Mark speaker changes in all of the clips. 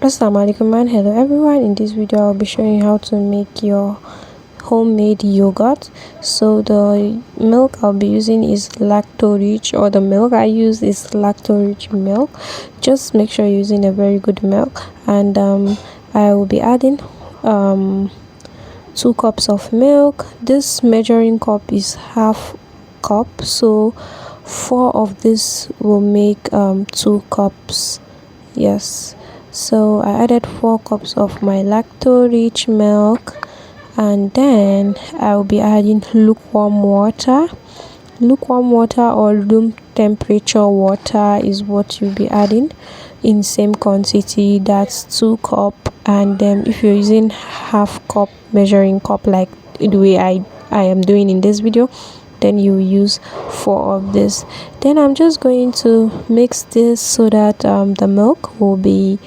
Speaker 1: Assalamu alaikum and hello everyone. In this video I'll be showing you how to make your homemade yogurt. So the milk I'll be using is Lactorich, or the milk I use is Lactorich milk. Just make sure you're using a very good milk. And I will be adding 2 cups of milk. This measuring cup is half cup, so 4 of this will make 2 cups. Yes, so I added 4 cups of my Lactorich milk, and then I'll be adding lukewarm water. Lukewarm water or room temperature water is what you'll be adding in same quantity. That's 2 cup. And then if you're using half cup measuring cup like the way I am doing in this video, then you use 4 of this. Then I'm just going to mix this so that the milk will be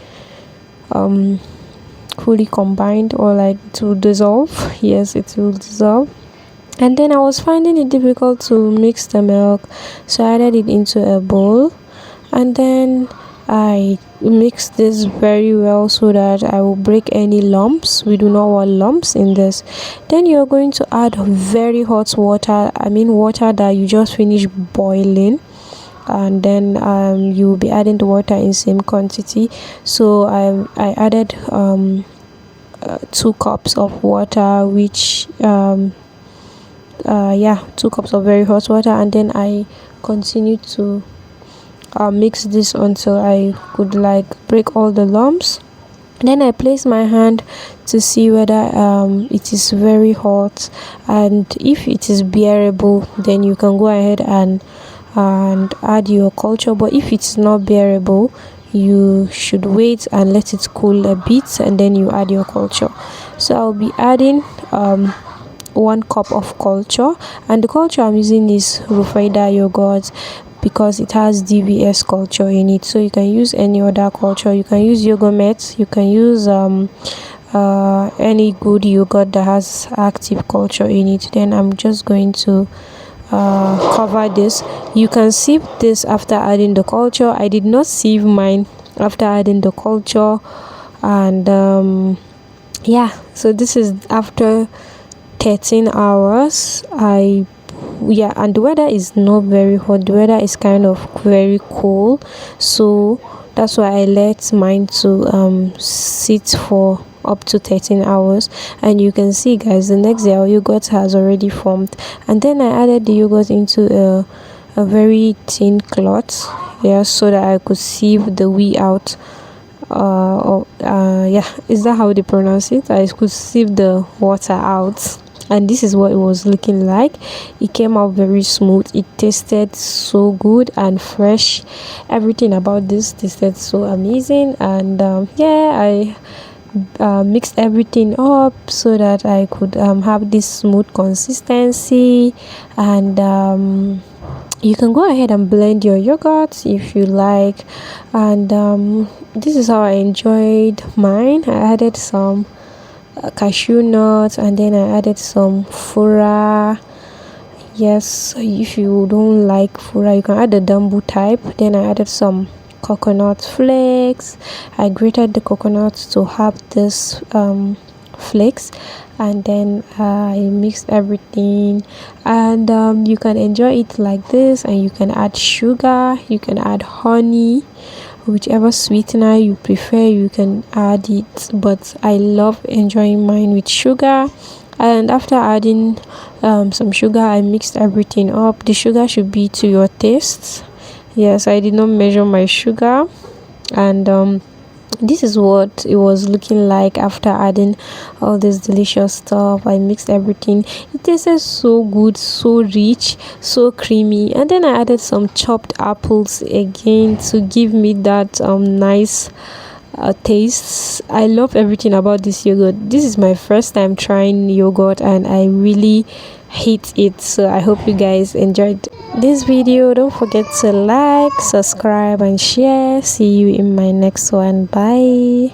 Speaker 1: fully combined, or like to dissolve. Yes, it will dissolve. And then I was finding it difficult to mix the milk, so I added it into a bowl, and then I mix this very well so that I will break any lumps. We do not want lumps in this. Then you're going to add very hot water, water that you just finished boiling, and then you will be adding the water in same quantity. So I added 2 cups of water, which 2 cups of very hot water, and then I continued to mix this until I could like break all the lumps. Then I place my hand to see whether it is very hot, and if it is bearable, then you can go ahead and add your culture. But if it's not bearable, you should wait and let it cool a bit, and then you add your culture. So I'll be adding 1 cup of culture, and the culture I'm using is Rufaidah yogurt because it has DVS culture in it. So you can use any other culture. You can use Yogurt, you can use any good yogurt that has active culture in it. Then I'm just going to cover this. You can sieve this after adding the culture. I did not sieve mine after adding the culture, and so this is after 13 hours. And the weather is not very hot, the weather is kind of very cool, so that's why I let mine to sit for up to 13 hours. And you can see, guys, the next day our yogurt has already formed. And then I added the yogurt into a very thin cloth, so that I could sieve the wee out. Is that how they pronounce it? I could sieve the water out, and this is what it was looking like. It came out very smooth. It tasted so good and fresh. Everything about this tasted so amazing. And I mixed everything up so that I could have this smooth consistency. And you can go ahead and blend your yogurt if you like. And this is how I enjoyed mine. I added some cashew nuts, and then I added some fura. Yes, if you don't like fura, you can add the dambu type. Then I added some coconut flakes. I grated the coconuts to have this flakes, and then I mixed everything. And you can enjoy it like this, and you can add sugar, you can add honey, whichever sweetener you prefer, you can add it. But I love enjoying mine with sugar. And after adding some sugar, I mixed everything up. The sugar should be to your taste. Yes, I did not measure my sugar. And this is what it was looking like after adding all this delicious stuff. I mixed everything. It tasted so good, so rich, so creamy. And then I added some chopped apples again to give me that nice taste. I love everything about this yogurt. This is my first time trying yogurt, and I really hate it. So I hope you guys enjoyed this video. Don't forget to like, subscribe, and share. See you in my next one. Bye.